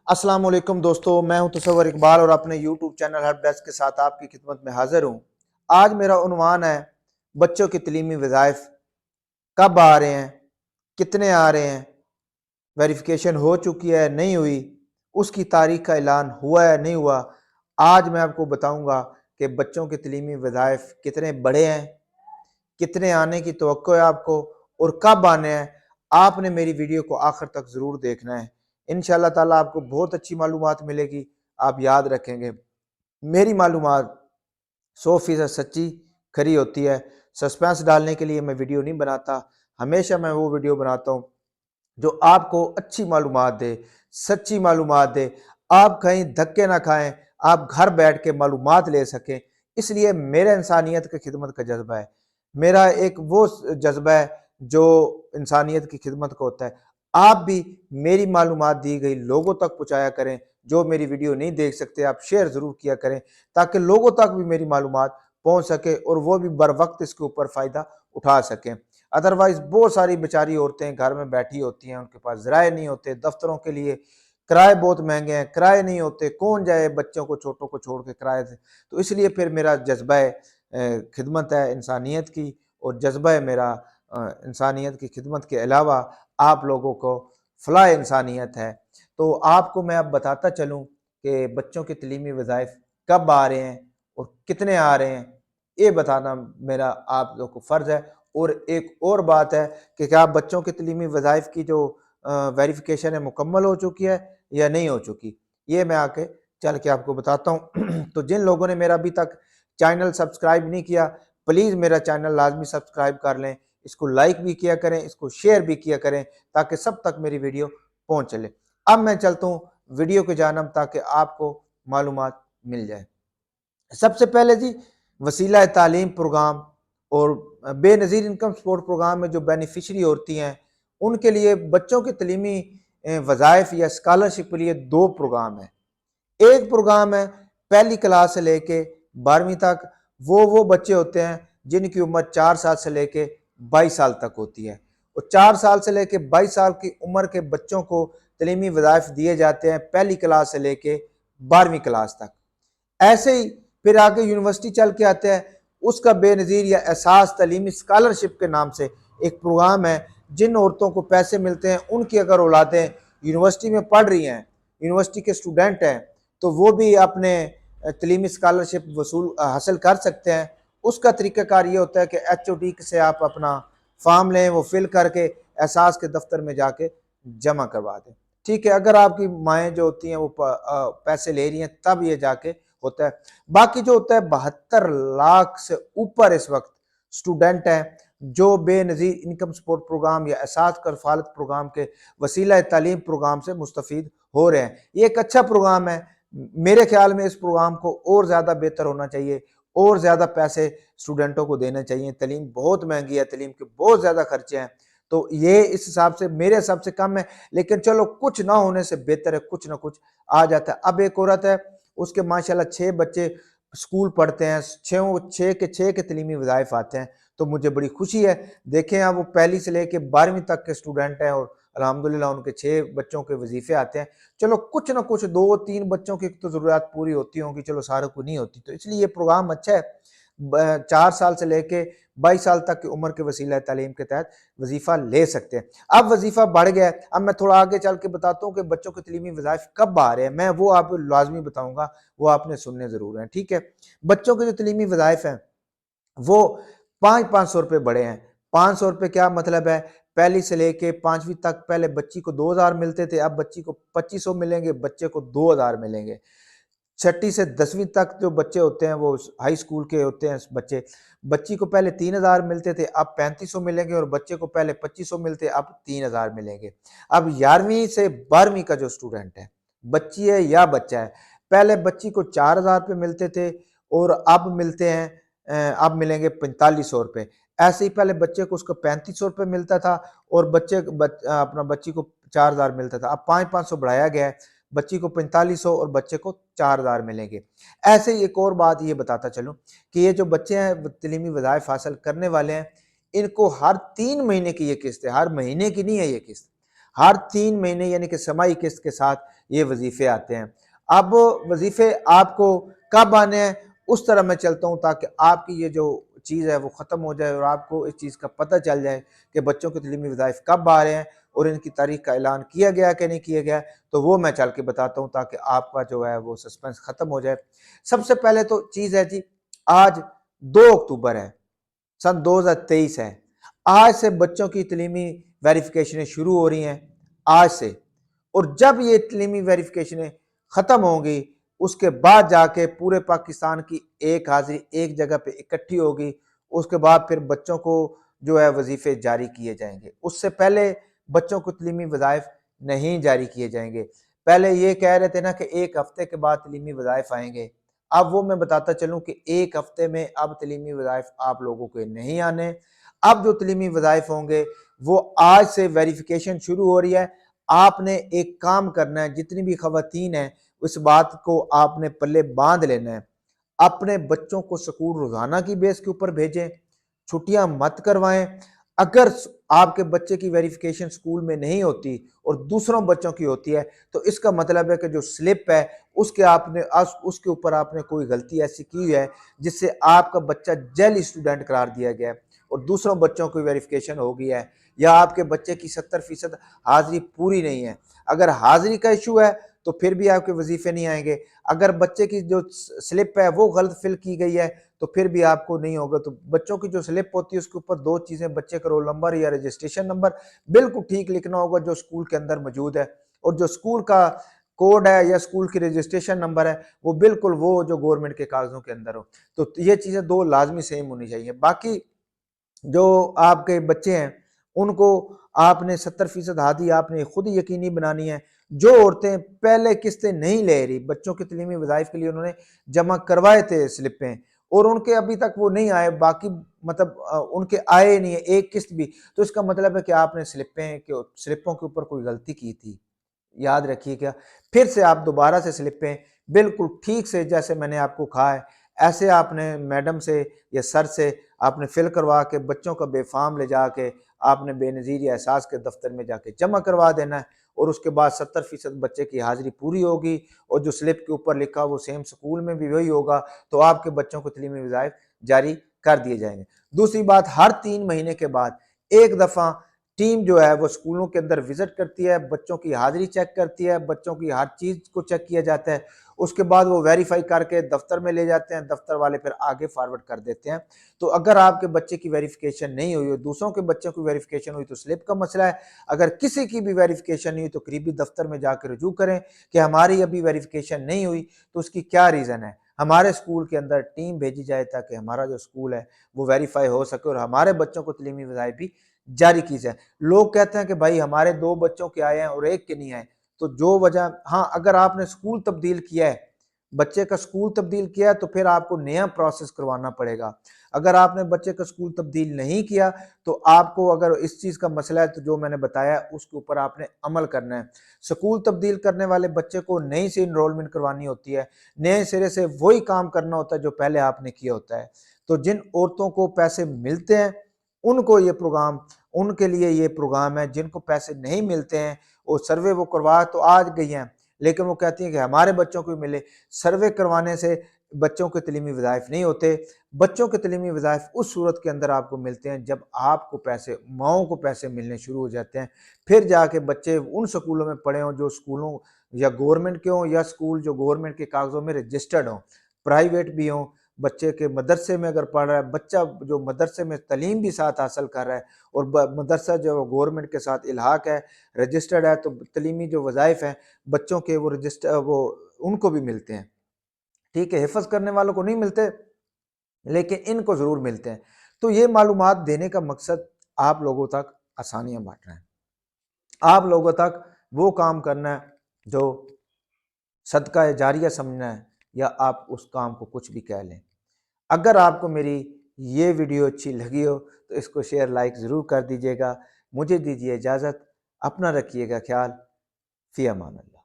अस्सलाम वालेकुम दोस्तों, मैं हूं तसव्वुर इकबाल और अपने यूट्यूब चैनल हेल्प डेस्क के साथ आपकी खिदमत में हाजिर हूं। आज मेरा उन्वान है बच्चों की तलीमी वज़ाइफ कब आ रहे हैं, कितने आ रहे हैं, वेरिफिकेशन हो चुकी है नहीं हुई, उसकी तारीख का ऐलान हुआ है नहीं हुआ। आज मैं आपको बताऊंगा कि बच्चों के तलीमी वज़ाइफ कितने बड़े हैं, कितने आने की तवक्को है आपको और कब आने हैं। आपने मेरी वीडियो को आखिर तक ज़रूर देखना है। इंशाअल्लाह ताला आपको बहुत अच्छी मालूमात मिलेगी। आप याद रखेंगे, मेरी मालूमात 100% सच्ची खरी होती है। सस्पेंस डालने के लिए मैं वीडियो नहीं बनाता, हमेशा मैं वो वीडियो बनाता हूँ जो आपको अच्छी मालूमात दे, सच्ची मालूमात दे। आप कहीं धक्के ना खाएं, आप घर बैठ के मालूमात ले सकें। इसलिए मेरा इंसानियत की खिदमत का जज्बा है। मेरा एक वो जज्बा है जो इंसानियत की खिदमत का होता है। आप भी मेरी मालूमात दी गई लोगों तक पहुँचाया करें। जो मेरी वीडियो नहीं देख सकते आप शेयर ज़रूर किया करें ताकि लोगों तक भी मेरी मालूमात पहुँच सके और वो भी बर वक्त इसके ऊपर फ़ायदा उठा सकें। अदरवाइज बहुत सारी बेचारी औरतें घर में बैठी होती हैं, उनके पास ज़राए नहीं होते, दफ्तरों के लिए किराए बहुत महंगे हैं, किराए नहीं होते, कौन जाए बच्चों को छोटों को छोड़ के किराए से। तो इसलिए फिर मेरा जज्बा खिदमत है इंसानियत की, और जज्बा है मेरा इंसानियत की खिदमत के अलावा आप लोगों को फलाह इंसानियत है। तो आपको मैं अब बताता चलूँ कि बच्चों के तलीमी वज़ाइफ कब आ रहे हैं और कितने आ रहे हैं, ये बताना मेरा आप लोगों को फ़र्ज़ है। और एक और बात है कि क्या बच्चों के तलीमी वज़ाइफ की जो वेरिफिकेशन है मुकम्मल हो चुकी है या नहीं हो चुकी, ये मैं आके चल के आपको बताता हूँ। तो जिन लोगों ने मेरा अभी तक चैनल सब्सक्राइब नहीं किया, प्लीज़ मेरा चैनल लाजमी सब्सक्राइब कर लें, इसको लाइक भी किया करें, इसको शेयर भी किया करें ताकि सब तक मेरी वीडियो पहुँच चले। अब मैं चलता हूँ वीडियो की जानब ताकि आपको मालूमात मिल जाए। सबसे पहले जी, वसीला तालीम प्रोग्राम और बेनज़ीर इनकम सपोर्ट प्रोग्राम में जो बेनिफिशरी होती हैं उनके लिए बच्चों के तलीमी वज़ाइफ या स्कॉलरशिप के लिए दो प्रोग्राम हैं। एक प्रोग्राम है पहली क्लास से लेके 12वीं तक, वो बच्चे होते हैं जिनकी उम्र 4 साल से लेके 22 साल तक होती है। और 4 साल से लेके 22 साल की उम्र के बच्चों को तलीमी वज़ाइफ दिए जाते हैं पहली क्लास से लेके 12वीं क्लास तक। ऐसे ही फिर आगे यूनिवर्सिटी चल के आते हैं, उसका बेनज़ीर या एहसास तलीमी स्कॉलरशिप के नाम से एक प्रोग्राम है। जिन औरतों को पैसे मिलते हैं, उनकी अगर औलादें यूनिवर्सिटी में पढ़ रही हैं, यूनिवर्सिटी के स्टूडेंट हैं, तो वो भी अपने तलीमी स्कॉलरशिप वसूल हासिल कर सकते हैं। उसका तरीक़ाकार ये होता है कि HOD से आप अपना फॉर्म लें, वो फिल करके एहसास के दफ्तर में जाके जमा करवा दें। ठीक है, अगर आपकी माएँ जो होती हैं वो पैसे ले रही हैं तब ये जाके होता है। बाकी जो होता है 72 लाख से ऊपर इस वक्त स्टूडेंट हैं जो बेनज़ीर इनकम सपोर्ट प्रोग्राम या एहसास कफ़ालत प्रोग्राम के वसीला तालीम प्रोग्राम से मुस्तफ़ीद हो रहे हैं। ये एक अच्छा प्रोग्राम है। मेरे ख्याल में इस प्रोग्राम को और ज़्यादा बेहतर होना चाहिए, और ज़्यादा पैसे स्टूडेंटों को देने चाहिए। तलीम बहुत महंगी है, तलीम के बहुत ज़्यादा खर्चे हैं। तो ये इस हिसाब से मेरे हिसाब से कम है, लेकिन चलो कुछ ना होने से बेहतर है, कुछ ना कुछ आ जाता है। अब एक औरत है, उसके माशाल्लाह 6 बच्चे स्कूल पढ़ते हैं, 6 के तलीमी वज़ाइफ आते हैं, तो मुझे बड़ी खुशी है। देखें आप, वो पहली से लेके 12वीं तक के स्टूडेंट हैं और अल्हम्दुलिल्लाह उनके 6 बच्चों के वजीफे आते हैं। चलो कुछ ना कुछ 2-3 बच्चों की तो ज़रूरत पूरी होती होंगी, चलो सारों को नहीं होती, तो इसलिए ये प्रोग्राम अच्छा है। 4 साल से लेके 22 साल तक की उम्र के वसीला तालीम के तहत वजीफ़ा ले सकते हैं। अब वजीफ़ा बढ़ गया है, अब मैं थोड़ा आगे चल के बताता हूँ कि बच्चों के तलीमी वज़ाइफ कब आ रहे हैं। मैं वो आपको लाजमी बताऊँगा, वो आपने सुनने ज़रूर हैं। ठीक है, बच्चों के जो तलीमी वज़ाइफ हैं वो 5-5 सौ रुपये बढ़े हैं। 5 सौ रुपये क्या मतलब है? पहली से लेके 5वीं तक पहले बच्ची को 2000 मिलते थे, अब बच्ची को 2500 मिलेंगे, बच्चे को 2000 मिलेंगे। छठी से 10वीं तक जो बच्चे होते हैं वो हाई स्कूल के होते हैं बच्चे, बच्ची को पहले 3000 मिलते थे, अब 3500 मिलेंगे, और बच्चे को पहले 2500 मिलते, अब 3000 मिलेंगे। अब 11वीं से 12वीं का जो स्टूडेंट है, बच्ची है या बच्चा है, पहले बच्ची को 4000 रुपये मिलते थे और अब मिलते हैं अब मिलेंगे 4500 रुपये। ऐसे ही पहले बच्चे को उसको 3500 रुपये मिलता था और अपना बच्ची को 4000 मिलता था। अब 500 बढ़ाया गया है, बच्ची को 4500 और बच्चे को 4000 मिलेंगे। ऐसे ही एक और बात ये बताता चलूं कि ये जो बच्चे हैं तलीमी वज़ाइफ हासिल करने वाले हैं, इनको हर 3 महीने की ये किस्त है, हर महीने की नहीं है ये किस्त, ہر 3 مہینے یعنی کہ سمائی قسط کے ساتھ یہ وظیفے آتے ہیں۔ اب وظیفے آپ کو کب آنے ہیں اس طرح میں چلتا ہوں تاکہ آپ کی یہ جو چیز ہے وہ ختم ہو جائے اور آپ کو اس چیز کا پتہ چل جائے کہ بچوں کے تعلیمی وظائف کب آ رہے ہیں اور ان کی تاریخ کا اعلان کیا گیا کہ نہیں کیا گیا، تو وہ میں چل کے بتاتا ہوں تاکہ آپ کا جو ہے وہ سسپنس ختم ہو جائے۔ سب سے پہلے تو چیز ہے جی، آج 2 اکتوبر ہے، سن 2023 ہے۔ آج سے بچوں کی تعلیمی ویریفیکیشنیں شروع ہو رہی ہیں، آج سے، اور جب یہ تعلیمی ویریفیکیشنیں ختم ہوں گی اس کے بعد جا کے پورے پاکستان کی ایک حاضری ایک جگہ پہ اکٹھی ہوگی، اس کے بعد پھر بچوں کو جو ہے وظیفے جاری کیے جائیں گے۔ اس سے پہلے بچوں کو تعلیمی وظائف نہیں جاری کیے جائیں گے۔ پہلے یہ کہہ رہے تھے نا کہ 1 ہفتے کے بعد تعلیمی وظائف آئیں گے، اب وہ میں بتاتا چلوں کہ 1 ہفتے میں اب تعلیمی وظائف آپ لوگوں کے نہیں آنے۔ اب جو تعلیمی وظائف ہوں گے وہ آج سے ویریفیکیشن شروع ہو رہی ہے۔ آپ نے ایک کام کرنا ہے، جتنی بھی خواتین ہیں اس بات کو آپ نے پلے باندھ لینا ہے، اپنے بچوں کو سکول روزانہ کی بیس کے اوپر بھیجیں، چھٹیاں مت کروائیں۔ اگر آپ کے بچے کی ویریفیکیشن سکول میں نہیں ہوتی اور دوسروں بچوں کی ہوتی ہے تو اس کا مطلب ہے کہ جو سلپ ہے اس کے اوپر آپ نے کوئی غلطی ایسی کی ہے جس سے آپ کا بچہ جعلی اسٹوڈنٹ قرار دیا گیا ہے اور دوسروں بچوں کی ویریفیکیشن ہو گئی ہے، یا آپ کے بچے کی 70% حاضری پوری نہیں ہے۔ اگر حاضری کا ایشو ہے تو پھر بھی آپ کے وظیفے نہیں آئیں گے۔ اگر بچے کی جو سلپ ہے وہ غلط فل کی گئی ہے تو پھر بھی آپ کو نہیں ہوگا۔ تو بچوں کی جو سلپ ہوتی ہے اس کے اوپر 2 چیزیں، بچے کا رول نمبر یا رجسٹریشن نمبر بالکل ٹھیک لکھنا ہوگا جو اسکول کے اندر موجود ہے، اور جو اسکول کا کوڈ ہے یا اسکول کی رجسٹریشن نمبر ہے وہ بالکل وہ جو گورنمنٹ کے کاغذوں کے اندر ہو۔ تو یہ چیزیں 2 لازمی سیم ہونی چاہیے۔ باقی جو آپ کے بچے ہیں ان کو آپ نے 70% حاضری آپ نے خود یقینی بنانی ہے۔ جو عورتیں پہلے قسطیں نہیں لے رہی، بچوں کے تعلیمی وظائف کے لیے انہوں نے جمع کروائے تھے سلپیں اور ان کے ابھی تک وہ نہیں آئے، باقی مطلب ان کے آئے نہیں ہے ایک قسط بھی، تو اس کا مطلب ہے کہ آپ نے سلپوں کے اوپر کوئی غلطی کی تھی۔ یاد رکھیے کیا، پھر سے آپ دوبارہ سے سلپیں بالکل ٹھیک سے جیسے میں نے آپ کو کہا ہے ایسے آپ نے میڈم سے یا سر سے آپ نے فل کروا کے بچوں کا بے فارم لے جا کے آپ نے بے نظیر یا احساس کے دفتر میں جا کے جمع کروا دینا ہے، اور اس کے بعد 70% بچے کی حاضری پوری ہوگی اور جو سلپ کے اوپر لکھا وہ سیم سکول میں بھی وہی ہوگا، تو آپ کے بچوں کو تعلیمی وظائف جاری کر دیے جائیں گے۔ دوسری بات، ہر 3 مہینے کے بعد ایک دفعہ ٹیم جو ہے وہ اسکولوں کے اندر وزٹ کرتی ہے، بچوں کی حاضری چیک کرتی ہے، بچوں کی ہر چیز کو چیک کیا جاتا ہے، اس کے بعد وہ ویریفائی کر کے دفتر میں لے جاتے ہیں، دفتر والے پھر آگے فارورڈ کر دیتے ہیں۔ تو اگر آپ کے بچے کی ویریفیکیشن نہیں ہوئی ہو، دوسروں کے بچوں کی ویریفیکیشن ہوئی تو سلپ کا مسئلہ ہے، اگر کسی کی بھی ویریفیکیشن نہیں ہوئی تو قریبی دفتر میں جا کے رجوع کریں کہ ہماری ابھی ویریفیکیشن نہیں ہوئی تو اس کی کیا ریزن ہے، ہمارے اسکول کے اندر ٹیم بھیجی جائے تاکہ ہمارا جو اسکول ہے وہ ویریفائی ہو سکے اور ہمارے بچوں کو تعلیمی وظائف بھی جاری کی جائے۔ لوگ کہتے ہیں کہ بھائی ہمارے 2 بچوں کے آئے ہیں اور 1 کے نہیں آئے، تو جو وجہ، ہاں اگر آپ نے اسکول تبدیل کیا ہے، بچے کا اسکول تبدیل کیا ہے تو پھر آپ کو نیا پروسیس کروانا پڑے گا۔ اگر آپ نے بچے کا اسکول تبدیل نہیں کیا تو آپ کو اگر اس چیز کا مسئلہ ہے تو جو میں نے بتایا اس کے اوپر آپ نے عمل کرنا ہے۔ اسکول تبدیل کرنے والے بچے کو نئی سے انرولمنٹ کروانی ہوتی ہے، نئے سرے سے وہی کام کرنا ہوتا ہے جو پہلے آپ نے کیا ہوتا ہے۔ تو جن عورتوں کو پیسے ملتے ہیں ان کو یہ پروگرام، ان کے لیے یہ پروگرام ہے، جن کو پیسے نہیں ملتے ہیں وہ سروے وہ کروا تو آج گئی ہیں لیکن وہ کہتی ہیں کہ ہمارے بچوں کو ملے۔ سروے کروانے سے بچوں کے تعلیمی وظائف نہیں ہوتے، بچوں کے تعلیمی وظائف اس صورت کے اندر آپ کو ملتے ہیں جب آپ کو پیسے، ماؤں کو پیسے ملنے شروع ہو جاتے ہیں، پھر جا کے بچے ان سکولوں میں پڑھے ہوں جو سکولوں یا گورنمنٹ کے ہوں یا سکول جو گورنمنٹ کے کاغذوں میں رجسٹرڈ ہوں، پرائیویٹ بھی ہوں، بچے کے مدرسے میں اگر پڑھ رہا ہے بچہ جو مدرسے میں تعلیم بھی ساتھ حاصل کر رہا ہے اور مدرسہ جو گورنمنٹ کے ساتھ الحاق ہے، رجسٹرڈ ہے، تو تعلیمی جو وظائف ہیں بچوں کے وہ ان کو بھی ملتے ہیں۔ ٹھیک ہے، حفظ کرنے والوں کو نہیں ملتے لیکن ان کو ضرور ملتے ہیں۔ تو یہ معلومات دینے کا مقصد آپ لوگوں تک آسانیاں بانٹنا ہے، آپ لوگوں تک وہ کام کرنا ہے جو صدقہ جاریہ سمجھنا ہے، یا آپ اس کام کو کچھ بھی کہہ لیں۔ اگر آپ کو میری یہ ویڈیو اچھی لگی ہو تو اس کو شیئر لائک ضرور کر دیجیے گا۔ مجھے دیجیے اجازت، اپنا رکھیے گا خیال، فی امان اللہ۔